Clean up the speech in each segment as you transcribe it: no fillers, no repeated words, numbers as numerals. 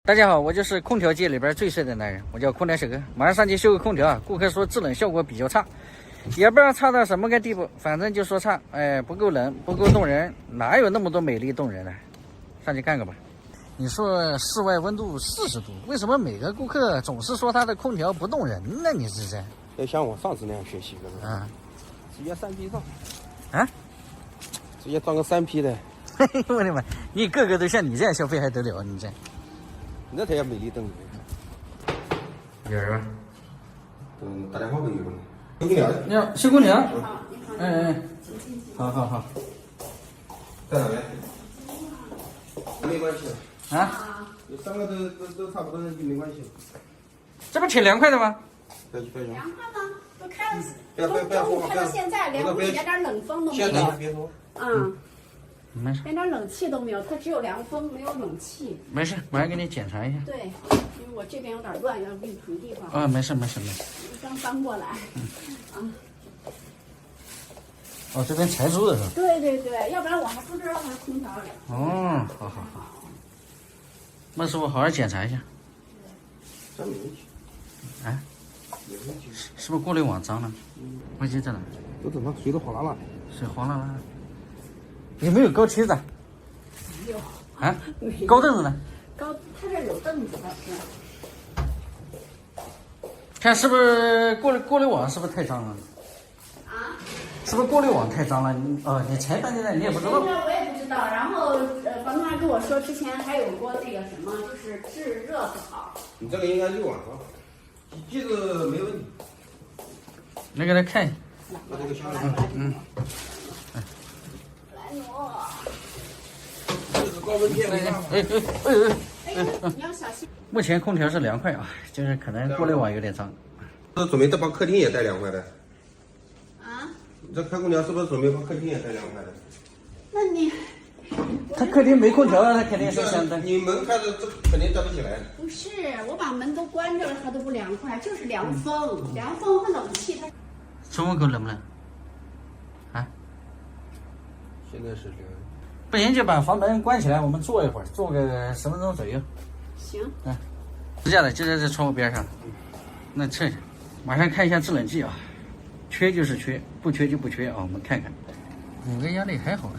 大家好，我就是空调界里边最帅的男人，我叫空调小哥。马上上去修个空调啊，顾客说制冷效果比较差，也不知道差到什么个地步，反正就说差，不够冷，不够动人，哪有那么多美丽动人呢？上去看看吧。你说室外温度40度，为什么每个顾客总是说他的空调不动人呢？你是这？要像我上次那样学习的啊，直接3P 上啊，直接装个3P 的。我的妈！你个个都像你这样消费还得了？你这。那才叫美丽动人。有人吧？打电话给有人。修空调。你好，修空调。好，好。在哪边？没关系的。啊？有3个都差不多，就没关系。这不挺凉快的吗？凉快吗？都开了，不要中午开到现在，连屋里连点冷风都没有。别说。没事，连点冷气都没有，它只有凉风，没有冷气。没事，我还给你检查一下。对，因为我这边有点乱，要给你腾地方。没事。刚搬过来。哦，这边才租的是吧？对，要不然我还不知道它是空调的。哦，好。那师傅好好检查一下。真没问题。啊？是不是过滤网脏了？问题在哪？都怎么水都哗啦啦。水哗啦啦。有没有高梯子？没有。啊？高凳子呢？它这有凳子倒是。看是不是过滤网是不是太脏了？啊？是不是过滤网太脏了？你才搬进来，你也不知道。我也不知道。然后房东还跟我说，之前还有过那个什么，就是制热不好。你这个应该6瓦啊，机子没问题。来给他看一下。把这个箱子。来挪。这是高温电没办法。你要小心。目前空调是凉快啊，就是可能过滤网有点脏。是准备这帮客厅也带凉快的？啊？你这开空调是不是准备把客厅也带凉快的？那你他客厅没空调啊，他肯定是相当。你门开着，这肯定带不起来。不是，我把门都关着了，它都不凉快，就是凉风，凉风和冷气它。出风口冷不冷？啊？现在是凉。不行就把房门关起来，我们坐一会儿，坐个10分钟左右。行。支架的就在这窗户边上。那测一下，马上看一下制冷剂啊，缺就是缺，不缺就不缺啊。我们看看，5个压力还好。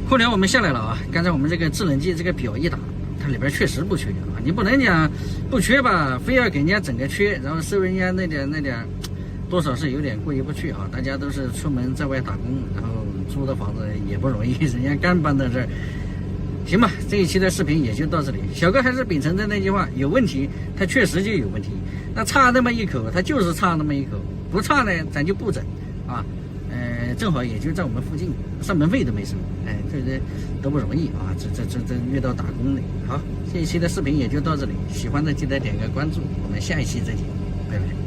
空调我们下来了啊，刚才我们这个制冷剂这个表一打，它里边确实不缺啊。你不能讲不缺吧，非要给人家整个缺，然后收人家那点，多少是有点过意不去啊。大家都是出门在外打工，然后租的房子也不容易，人家刚搬到这儿。行吧，这一期的视频也就到这里。小哥还是秉承着那句话，有问题它确实就有问题，那差那么一口，它就是差那么一口，不差呢咱就不整啊。正好也就在我们附近，上门费都没收，这都不容易啊。这遇到打工的。好，这一期的视频也就到这里，喜欢的记得点个关注，我们下一期再见，拜拜。